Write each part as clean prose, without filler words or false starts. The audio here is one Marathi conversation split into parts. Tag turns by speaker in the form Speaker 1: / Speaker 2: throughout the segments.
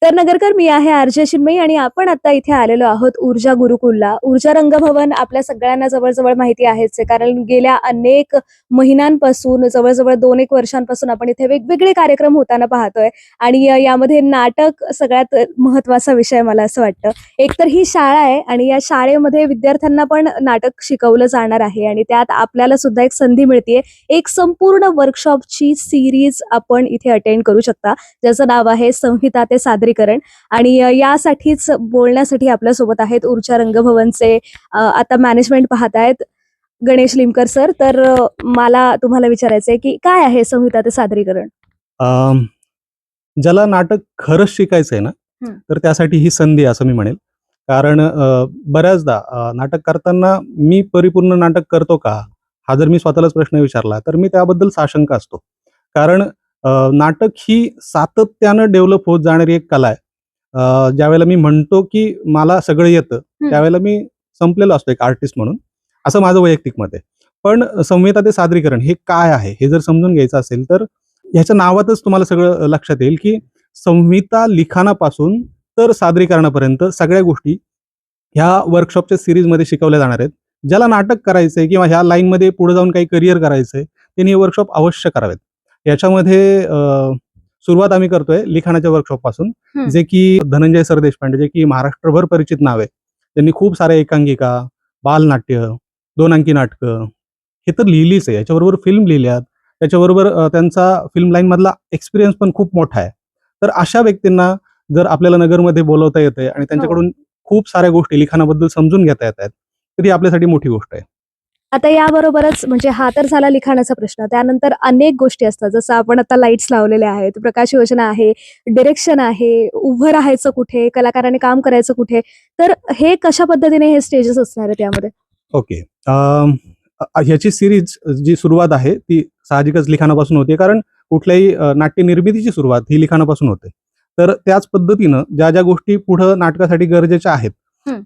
Speaker 1: तर नगरकर, मी आहे आरजे चिन्मयी आणि आपण आता इथे आलेलो आहोत ऊर्जा गुरुकुलला. ऊर्जा रंगभवन आपल्या सगळ्यांना जवळ-जवळ माहिती आहेच आहे. कारण गेल्या अनेक महिन्यांपासून जवळ-जवळ 2-1 वर्षांपासून आपण इथे वेगवेगळे कार्यक्रम होताना पाहतोय आणि यामध्ये नाटक सगळ्यात महत्त्वाचा विषय मला असं वाटतं. एकतर ही शाळा आहे आणि या शाळेमध्ये विद्यार्थ्यांना पण नाटक शिकवलं जाणार आहे आणि त्यात आपल्याला सुद्धा एक संधी मिळतीये. एक संपूर्ण वर्कशॉपची सीरीज आपण इथे अटेंड करू शकता, ज्याचं नाव आहे संहिता ते सादरीकरण. आणि यासाठीच बोलण्यासाठी आपल्यासोबत आहेत ऊर्जा रंगभवनचे आता मॅनेजमेंट पाहतायत गणेश लिमकर सर. तर मला तुम्हाला विचारायचंय की काय आहे संहिता ते सादरीकरण?
Speaker 2: अं, ज्याला नाटक खरंच शिकायचं आहे ना, तर त्यासाठी ही संधी असं मी म्हणेल. कारण बऱ्याचदा नाटक करताना मी परिपूर्ण नाटक करतो का? हा जर मी स्वतःलाच प्रश्न विचारला, तर मी त्याबद्दल साशंक असतो. कारण नाटक ही सातत्यानं डेव्हलप होत जाणारी एक कला आहे. ज्यावेळेला मी म्हणतो, की मला सगळं येतं, त्यावेळेला मी संपलेलो असतो एक आर्टिस्ट म्हणून, असं माझं वैयक्तिक मत आहे. पण संहिता ते सादरीकरण हे काय आहे? हे जर समजून घ्यायचं असेल, तर ह्याच्या नावातच तुम्हाला सगळं लक्षात येईल, की संहिता लिखाणापासून तर सादरीकरणापर्यंत सगळ्या गोष्टी ह्या वर्कशॉपच्या सीरीजमध्ये शिकवल्या जाणार आहेत. ज्याला नाटक करायचंय किंवा ह्या लाईनमध्ये पुढे जाऊन काही करिअर करायचंय, त्यांनी हे वर्कशॉप अवश्य करावेत. याच्यामध्ये सुरुवात आम्ही करतोय लिखाणाच्या वर्कशॉपपासून, जे की धनंजय सर देशपांडे, जे की महाराष्ट्रभर परिचित नाव आहे. त्यांनी खूप साऱ्या एकांकिका, बालनाट्य, 2 अंकी नाटकं हे तर लिहिलीच आहे. याच्याबरोबर फिल्म लिहिल्यात. त्याच्याबरोबर त्यांचा फिल्म लाईनमधला एक्सपिरियन्स पण खूप मोठा आहे. तर अशा व्यक्तींना जर आपल्याला नगरमध्ये बोलवता येतंय आणि त्यांच्याकडून खूप साऱ्या गोष्टी लिखाणाबद्दल समजून घेता येत आहेत, तर ही आपल्यासाठी मोठी गोष्ट आहे.
Speaker 1: आता याबरोबरच म्हणजे हा तर झाला लिखाणाचा प्रश्न. त्यानंतर अनेक गोष्टी असतात, जसं आपण आता लाईट्स लावलेले आहेत, प्रकाश योजना आहे, डायरेक्शन आहे, उभं राहायचं कुठे, कलाकाराने काम करायचं कुठे. तर हे कशा पद्धतीने हे स्टेजेस असणार आहेत यामध्ये?
Speaker 2: ओके. ह्याची सीरीज जी सुरुवात आहे ती साहजिकच लिखाणापासून होते. कारण कुठल्याही नाट्य निर्मितीची सुरुवात ही लिखाणापासून होते. तर त्याच पद्धतीनं ज्या गोष्टी पुढं नाटकासाठी गरजेच्या आहेत,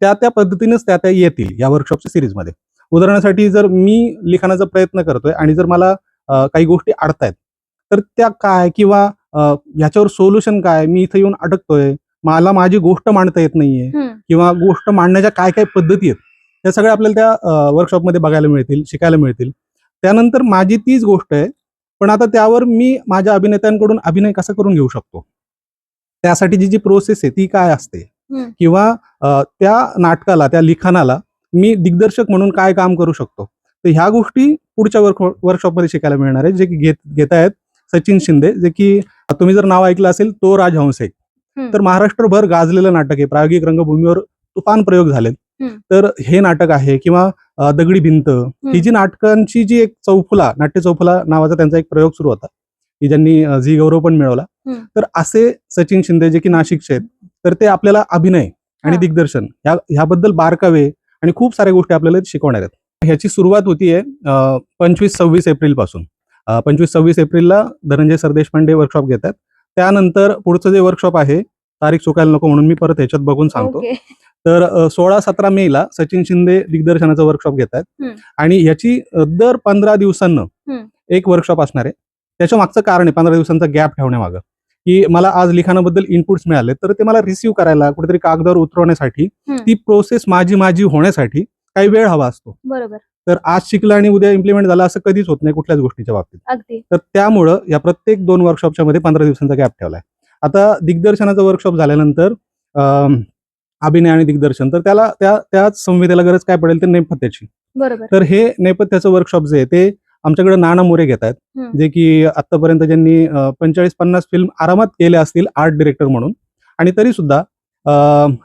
Speaker 2: त्या पद्धतीनेच त्या येतील या वर्कशॉपच्या सीरीजमध्ये. उदाहरणासाठी जर मी लिखाणाचा प्रयत्न करतोय आणि जर मला काही गोष्टी अडतायत, तर त्या काय किंवा ह्याच्यावर सोल्युशन काय? मी इथे येऊन अडकतोय, मला माझी गोष्ट मांडता येत नाहीये किंवा गोष्ट मांडण्याच्या काय पद्धती आहेत, त्या सगळ्या आपल्याला त्या वर्कशॉपमध्ये बघायला मिळतील, शिकायला मिळतील. त्यानंतर माझी तीच गोष्ट आहे, पण आता त्यावर मी माझ्या अभिनेत्यांकडून अभिनय कसा करून घेऊ शकतो? त्यासाठीची जी प्रोसेस आहे ती काय असते? किंवा त्या नाटकाला, त्या लिखाणाला मी दिग्दर्शक म्हणून काय काम करू शकतो? तर ह्या गोष्टी पुढच्या वर्कशॉपमध्ये शिकायला मिळणार आहेत, जे की घेत आहेत सचिन शिंदे, जे की तुम्ही जर नाव ऐकलं असेल, तो राजहंस आहे. तर महाराष्ट्रभर गाजलेलं नाटक आहे. प्रायोगिक रंगभूमीवर तुफान प्रयोग झालेत. तर हे नाटक आहे किंवा दगडी भिंत, ही जी नाटकांची जी एक चौफुला, नाट्य चौफुला नावाचा त्यांचा एक प्रयोग सुरू होता, की ज्यांनी झी गौरव पण मिळवला. तर असे सचिन शिंदे, जे की नाशिकचे आहेत, तर ते आपल्याला अभिनय आणि दिग्दर्शन ह्याबद्दल बारकावे आणि खूप साऱ्या गोष्टी आपल्याला शिकवणार आहेत. ह्याची सुरुवात होतीये 25-26 एप्रिल पासून. 25-26 एप्रिलला धनंजय सर देशपांडे वर्कशॉप घेतात. त्यानंतर पुढचं जे वर्कशॉप आहे, तारीख चुकायला नको म्हणून मी परत ह्याच्यात बघून सांगतो. तर 16-17 मेला सचिन शिंदे दिग्दर्शनाचं वर्कशॉप घेत आहेत आणि ह्याची दर 15 दिवसांना एक वर्कशॉप असणार आहे. त्याच्या मागचं कारण आहे 15 दिवसांचा गॅप ठेवण्यामागं, की मला आज लिखाणाबद्दल इनपुट्स मिळाले, तर ते मला रिसीव्ह करायला, कुठेतरी कागदावर उतरवण्यासाठी, ती प्रोसेस माझी होण्यासाठी काही वेळ हवा असतो.
Speaker 1: बरोबर.
Speaker 2: तर आज शिकलं आणि उद्या इम्प्लिमेंट झालं असं कधीच होत नाही कुठल्याच गोष्टीच्या बाबतीत.
Speaker 1: अगदी.
Speaker 2: तर त्यामुळं या प्रत्येक 2 वर्कशॉपच्या मध्ये 15 दिवसांचा गॅप ठेवलाय. आता दिग्दर्शनाचं वर्कशॉप झाल्यानंतर अभिनय आणि दिग्दर्शन, तर त्याच संहितेला गरज काय पडेल, ते नेपथ्याची.
Speaker 1: बरोबर.
Speaker 2: तर हे नेपथ्याचं वर्कशॉप जे आहे ते आमच्याकडे नाना मोरे घेत आहेत, जे की आतापर्यंत ज्यांनी 45-50 फिल्म आरामात केल्या असतील आर्ट डिरेक्टर म्हणून. आणि तरी सुद्धा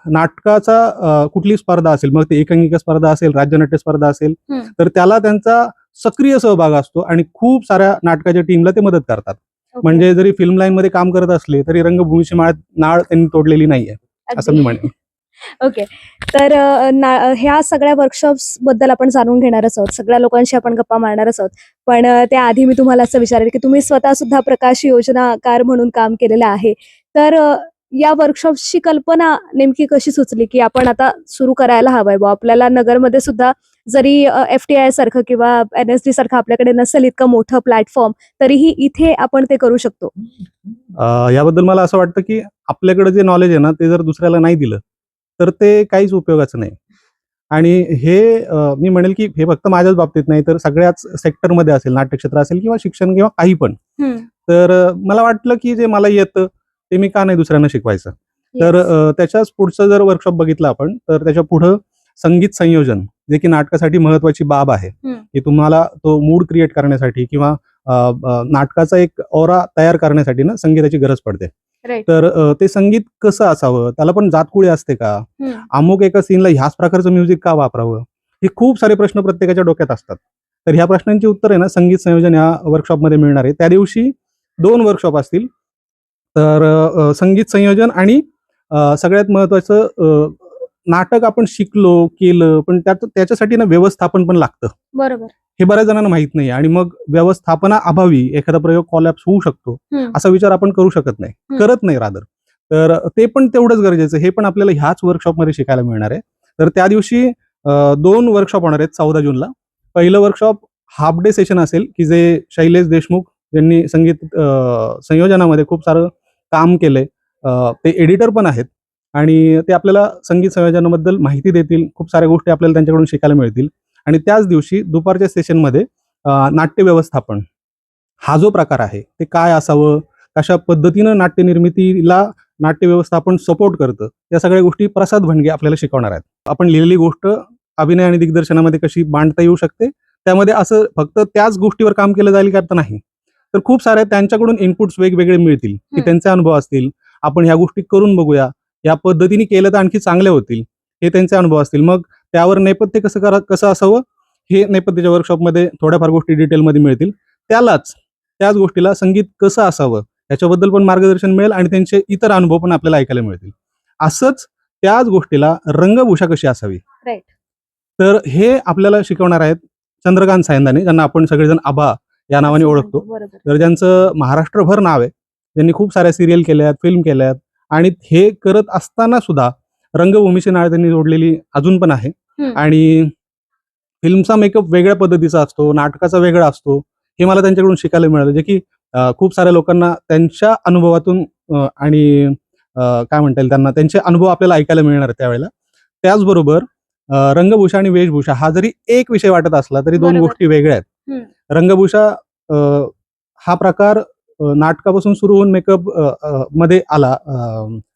Speaker 2: नाटकाचा कुठली स्पर्धा असेल, मग ते एकांकिका स्पर्धा असेल, राज्यनाट्य स्पर्धा असेल, तर त्याला त्यांचा सक्रिय सहभाग असतो आणि खूप साऱ्या नाटकाच्या टीमला ते मदत करतात. म्हणजे जरी फिल्म लाईन मध्ये काम करत असले, तरी रंगभूमीची नाळ त्यांनी तोडलेली नाहीये, असं मी म्हणेन.
Speaker 1: ओके. तर ह्या सगळ्या वर्कशॉप्स बद्दल आपण जाणून घेणारच आहोत. सगळ्या लोकांशी आपण गप्पा मारणारच आहोत. पण त्याआधी मी तुम्हाला असं विचारेल, की तुम्ही स्वतः सुद्धा प्रकाश योजनाकार म्हणून काम केलेलं आहे. तर या वर्कशॉप्सची कल्पना नेमकी कशी सुचली, की आपण आता सुरू करायला हवंय बुवा, आपल्याला नगरमध्ये सुद्धा जरी FTI सारखं किंवा NSD सारखं आपल्याकडे नसेल इतकं मोठं प्लॅटफॉर्म, तरीही इथे आपण ते करू शकतो.
Speaker 2: याबद्दल मला असं वाटतं की आपल्याकडे जे नॉलेज आहे ना ते जर दुसऱ्याला नाही दिलं तर ते काहीच उपयोगाचं नाही. आणि हे मी म्हणेल की हे फक्त माझ्याच बाबतीत नाही तर सगळ्याच सेक्टरमध्ये असेल, नाट्यक्षेत्र असेल किंवा शिक्षण किंवा काही पण. तर मला वाटलं की जे मला येतं ते मी का नाही दुसऱ्यांना शिकवायचं. तर त्याच्याच पुढचं जर वर्कशॉप बघितलं आपण तर त्याच्या पुढं संगीत संयोजन, जे की नाटकासाठी महत्वाची बाब आहे, की तुम्हाला तो मूड क्रिएट करण्यासाठी किंवा नाटकाचा एक ऑरा तयार करण्यासाठी ना संगीताची गरज पडते.
Speaker 1: राईट.
Speaker 2: तर ते संगीत कसं असावं, त्याला पण जातकुळी असते का, अमुक एका सीनला ह्याच प्रकारचं म्युझिक का वापरावं, हे खूप सारे प्रश्न प्रत्येकाच्या डोक्यात असतात. तर ह्या प्रश्नांची उत्तर आहे ना संगीत संयोजन या वर्कशॉपमध्ये मिळणार आहे. त्या दिवशी 2 वर्कशॉप असतील. तर संगीत संयोजन आणि सगळ्यात महत्वाचं नाटक आपण शिकलो, केलं, पण त्याच्यासाठी ना व्यवस्थापन पण लागतं.
Speaker 1: बरोबर.
Speaker 2: हे बऱ्याच जणांना माहित नाही आणि मग व्यवस्थापनाअभावी एखादा प्रयोग कॉलॅप्स होऊ शकतो असा विचार आपण करू शकत नाही, करत नाही रादर. तर ते पण तेवढंच गरजेचं, हे पण आपल्याला ह्याच वर्कशॉपमध्ये शिकायला मिळणार आहे. तर त्या दिवशी 2 वर्कशॉप होणार आहेत 14 जूनला. पहिलं वर्कशॉप हाफ डे सेशन असेल, की जे शैलेश देशमुख यांनी संगीत संयोजनामध्ये खूप सारं काम केलंय. ते एडिटर पण आहेत आणि ते आपल्याला संगीत संयोजनाबद्दल माहिती देतील. खूप साऱ्या गोष्टी आपल्याला त्यांच्याकडून शिकायला मिळतील. आणि त्याच दिवशी दुपारच्या सेशनमध्ये नाट्य व्यवस्थापन हा जो प्रकार आहे ते काय असावं, कशा पद्धतीनं नाट्य निर्मितीला नाट्य व्यवस्थापन सपोर्ट करतं, या सगळ्या गोष्टी प्रसाद भणगे आपल्याला शिकवणार आहेत. आपण लिहिलेली गोष्ट अभिनय आणि दिग्दर्शनामध्ये कशी मांडता येऊ शकते, त्यामध्ये असं फक्त त्याच गोष्टीवर काम केलं जाईल का तर नाही. तर खूप साऱ्या त्यांच्याकडून इनपुट्स वेगवेगळे मिळतील, की त्यांचे अनुभव असतील. आपण ह्या गोष्टी करून बघूया, या पद्धतीने केलं तर आणखी चांगले होतील, हे त्यांचे अनुभव असतील. मग त्यावर नेपथ्य कसं असावं, हे नेपथ्याच्या वर्कशॉपमध्ये थोड्याफार गोष्टी डिटेलमध्ये मिळतील. त्याच गोष्टीला संगीत कसं असावं याच्याबद्दल पण मार्गदर्शन मिळेल आणि त्यांचे इतर अनुभव पण आपल्याला ऐकायला मिळतील. असंच त्याच गोष्टीला रंगभूषा कशी असावी,
Speaker 1: राईट.
Speaker 2: तर हे आपल्याला शिकवणार आहेत चंद्रकांत सायंदाने, ज्यांना आपण सगळेजण आबा या नावाने ओळखतो.
Speaker 1: बरोबर.
Speaker 2: तर ज्यांचं महाराष्ट्रभर नाव आहे, त्यांनी खूप साऱ्या सिरियल केल्यात, फिल्म केल्यात आणि हे करत असताना सुद्धा रंगभूमीची नाळ त्यांनी जोडलेली अजून पण आहे. आणि फिल्मचा मेकअप वेगळ्या पद्धतीचा असतो, नाटकाचा वेगळा असतो. हे मला त्यांच्याकडून शिकायला मिळालं, जे की खूप साऱ्या लोकांना त्यांच्या अनुभवातून आणि काय म्हणता येईल त्यांना त्यांचे अनुभव आपल्याला ऐकायला मिळणार आहे त्यावेळेला. त्याचबरोबर रंगभूषा आणि वेशभूषा हा जरी एक विषय वाटत असला तरी 2
Speaker 1: बरोबर.
Speaker 2: गोष्टी वेगळ्या आहेत. रंगभूषा हा प्रकार नाटकापासून सुरू होऊन मेकअप मध्ये आला,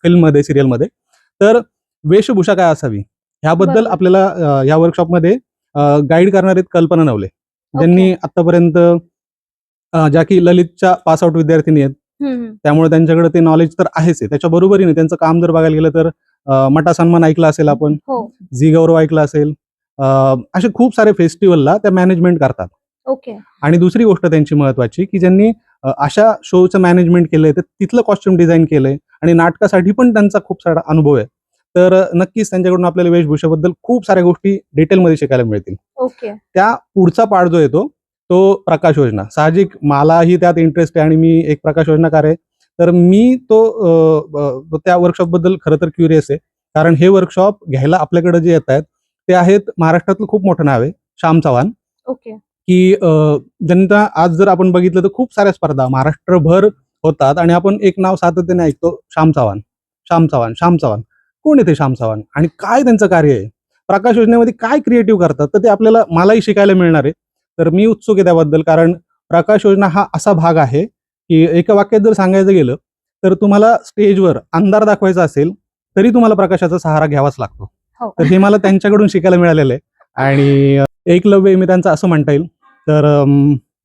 Speaker 2: फिल्ममध्ये, सिरियलमध्ये. तर वेशभूषा काय असावी ह्याबद्दल
Speaker 1: बरोबर.
Speaker 2: आपल्याला या वर्कशॉपमध्ये गाईड करणार आहेत कल्पना नवले, ज्यांनी आतापर्यंत ज्या की ललितच्या पास आउट विद्यार्थिनी आहेत. त्यामुळे त्यांच्याकडे ते नॉलेज तर आहेच आहे. त्याच्या बरोबरीने त्यांचं काम जर बघायला गेलं तर मटा सन्मान ऐकला असेल आपण, झी गौरव ऐकला असेल. असे खूप सारे फेस्टिवलला त्या मॅनेजमेंट करतात.
Speaker 1: ओके.
Speaker 2: आणि दुसरी गोष्ट त्यांची महत्वाची, की ज्यांनी अशा शोचं मॅनेजमेंट केलंय, तर तिथलं कॉस्ट्युम डिझाईन केलंय आणि नाटकासाठी पण त्यांचा खूप सारा अनुभव आहे. तर नक्कीच त्यांच्याकडून आपल्याला वेशभूषेबद्दल खूप साऱ्या गोष्टी डिटेलमध्ये शिकायला मिळतील.
Speaker 1: ओके.
Speaker 2: त्या पुढचा पार्ट जो येतो तो प्रकाश योजना. साहजिक मलाही त्यात इंटरेस्ट आहे आणि मी एक प्रकाश योजनाकार आहे. तर मी त्या वर्कशॉपबद्दल खरं तर क्युरियस आहे. कारण हे वर्कशॉप घ्यायला आपल्याकडे जे येत आहेत ते आहेत, महाराष्ट्रातलं खूप मोठं नाव आहे श्याम चव्हाण.
Speaker 1: ओके.
Speaker 2: की जनता आज जर आपण बघितलं तर खूप साऱ्या स्पर्धा महाराष्ट्रभर होतात आणि आपण एक नाव सातत्याने ऐकतो, श्याम चव्हाण, श्याम चव्हाण, श्याम चव्हाण. कोण येते श्याम चव्हाण आणि काय त्यांचं कार्य आहे, प्रकाश योजनेमध्ये काय क्रिएटिव्ह करतात, तर ते आपल्याला मलाही शिकायला मिळणार आहे. तर मी उत्सुक आहे त्याबद्दल, कारण प्रकाश योजना हा असा भाग आहे की एका वाक्यात जर सांगायचं गेलं तर तुम्हाला स्टेजवर अंधार दाखवायचा असेल तरी तुम्हाला प्रकाशाचा सहारा घ्यावाच लागतो. तर हे मला त्यांच्याकडून शिकायला मिळालेलं आहे आणि एकलव्य मी त्यांचं असं म्हणता येईल. तर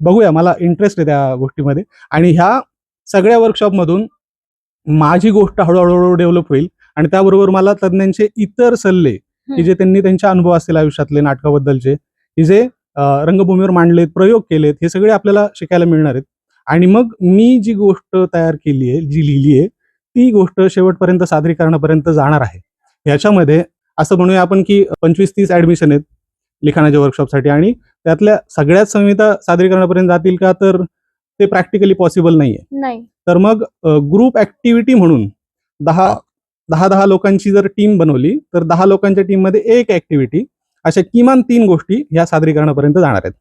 Speaker 2: बघूया, मला इंटरेस्ट आहे त्या गोष्टीमध्ये आणि ह्या सगळ्या वर्कशॉपमधून माझी गोष्ट हळूहळू डेव्हलप होईल आणि त्याबरोबर मला तज्ञांचे इतर सल्ले, की जे त्यांनी त्यांचे अनुभव असतील आयुष्यातले नाटकाबद्दलचे, की जे रंगभूमीवर मांडलेत, प्रयोग केलेत, हे सगळे आपल्याला शिकायला मिळणार आहेत. आणि मग मी जी गोष्ट तयार केली आहे, जी लिहिली आहे, ती गोष्ट शेवटपर्यंत सादरीकरणापर्यंत जाणार आहे. याच्यामध्ये असं म्हणूया आपण की 25-30 ऍडमिशन आहेत लिखाणाच्या वर्कशॉपसाठी आणि त्यातल्या सगळ्याच संहिता सादरीकरणापर्यंत जातील का, तर ते प्रॅक्टिकली पॉसिबल नाहीये. तर मग ग्रुप ऍक्टिव्हिटी म्हणून 10 लोकांची जर टीम बनवली तर 10 लोकांच्या टीममध्ये एक ऍक्टिव्हिटी अशा किमान 3 गोष्टी ह्या सादरीकरणापर्यंत जाणार आहेत.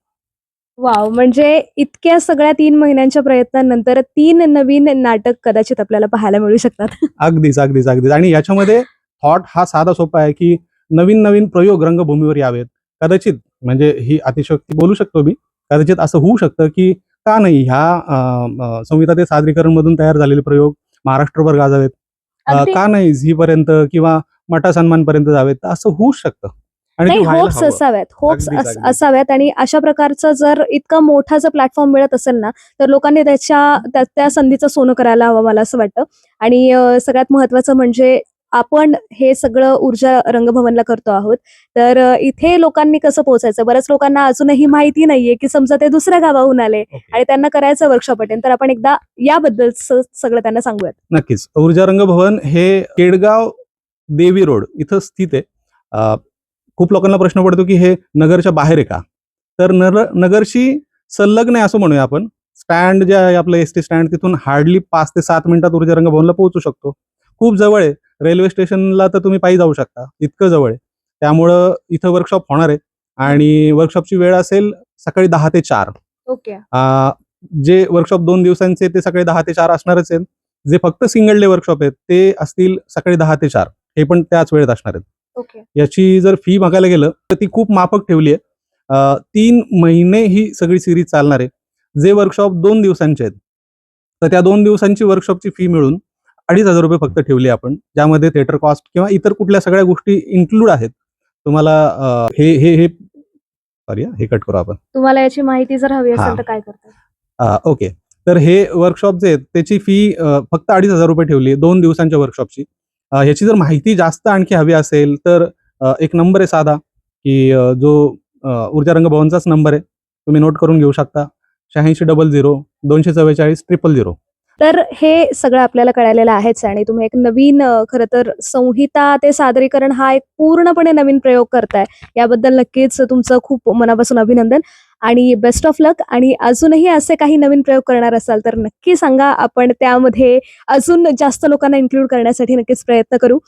Speaker 1: वाव, म्हणजे इतक्या सगळ्या 3 महिन्यांच्या प्रयत्नांनंतर 3 नवीन नाटक कदाचित आपल्याला पाहायला मिळू शकतात.
Speaker 2: अगदीच, अगदीच, अगदीच. आणि याच्यामध्ये थॉट हा साधा सोपा आहे, की नवीन प्रयोग रंगभूमीवर यावेत. कदाचित म्हणजे ही अतिशयोक्ती बोलू शकतो मी. कदाचित असं होऊ शकतं, की का नाही ह्या संविधा ते सादरीकरणमधून तयार झालेले प्रयोग महाराष्ट्रभर गाजावेत.
Speaker 1: अगदी
Speaker 2: का नाही झीपर्यंत किंवा मटा सन्मानपर्यंत जावेत. तर असं होऊच शकतं आणि ते
Speaker 1: नाही,
Speaker 2: व्हायला
Speaker 1: होप्स
Speaker 2: हवं.
Speaker 1: असाव्यात, होप्स
Speaker 2: अगदीच, अगदीच.
Speaker 1: असाव्यात आणि अशा प्रकारचं जर इतका मोठा जर प्लॅटफॉर्म मिळत असेल ना, तर लोकांनी त्या संधीचं सोनं करायला हवं, मला असं वाटतं. आणि सगळ्यात महत्त्वाचं म्हणजे आपण हे सगळं ऊर्जा रंगभवनला करतो आहोत. तर इथे लोकांनी कसं पोहोचायचं? बऱ्याच लोकांना अजूनही माहिती नाहीये, की समजा ते दुसऱ्या गावाहून आले
Speaker 2: ओके.
Speaker 1: आणि त्यांना करायचं वर्कशॉप अटेंड, तर आपण एकदा याबद्दलचं सगळं त्यांना सांगूयात.
Speaker 2: नक्कीच. ऊर्जा रंगभवन हे केडगाव देवी रोड इथं स्थित आहे. खूप लोकांना प्रश्न पडतो, की हे नगरच्या बाहेर आहे का? तर नगरशी संलग्न आहे असं म्हणूया आपण. स्टँड जे आहे आपलं एसटी स्टँड तिथून हार्डली 5 ते 7 मिनिटात ऊर्जा रंगभवनला पोहोचू शकतो. खूप जवळ आहे. रेल्वे स्टेशनला तर तुम्ही पायी जाऊ शकता. इतकं जवळ आहे. त्यामुळं इथं वर्कशॉप होणार आहे आणि वर्कशॉपची वेळ असेल सकाळी 10 ते 4.
Speaker 1: ओके.
Speaker 2: जे वर्कशॉप 2 दिवसांचे ते सकाळी 10 ते 4 असणारच आहेत. जे फक्त सिंगल डे वर्कशॉप आहेत ते असतील सकाळी 10 ते 4. हे पण त्याच वेळेत असणार आहेत.
Speaker 1: ओके.
Speaker 2: याची जर फी बघायला गेलं तर ती खूप माफक ठेवली आहे. 3 महिने ही सगळी सीरीज चालणार आहे. जे वर्कशॉप 2 दिवसांचे आहेत, तर त्या 2 दिवसांची वर्कशॉपची फी मिळून ₹2,500 फक्त ठेवली आपण. ज्यामध्ये थिएटर कॉस्ट किंवा इतर कुठल्या सगळ्या गोष्टी इन्क्लूड आहेत. तुम्हाला हे हे हे सॉरी हे कट करू आपण.
Speaker 1: तुम्हाला याची माहिती जर हवी असेल
Speaker 2: हां.
Speaker 1: तर काय करता?
Speaker 2: ओके. तर हे वर्कशॉप जे आहेत त्याची फी फक्त ₹2,500 ठेवली आहे 2 दिवसांच्या वर्कशॉपची. ह्याची जर माहिती जास्त आणखी हवी असेल तर एक नंबर आहे साधा, की जो ऊर्जा रंगभवनचाच नंबर आहे. तुम्ही नोट करून घेऊ शकता. 8600 244 000.
Speaker 1: तर हे सगळं आपल्याला कळालेलं आहेच आणि तुम्ही एक नवीन खरं तर संहिता ते सादरीकरण हा एक पूर्णपणे नवीन प्रयोग करताय. याबद्दल नक्कीच तुमचं खूप मनापासून अभिनंदन आणि बेस्ट ऑफ लक. आणि अजूनही असे काही नवीन प्रयोग करणार असाल तर नक्की सांगा. आपण त्यामध्ये अजून जास्त लोकांना इन्क्लूड करण्यासाठी नक्कीच प्रयत्न करू.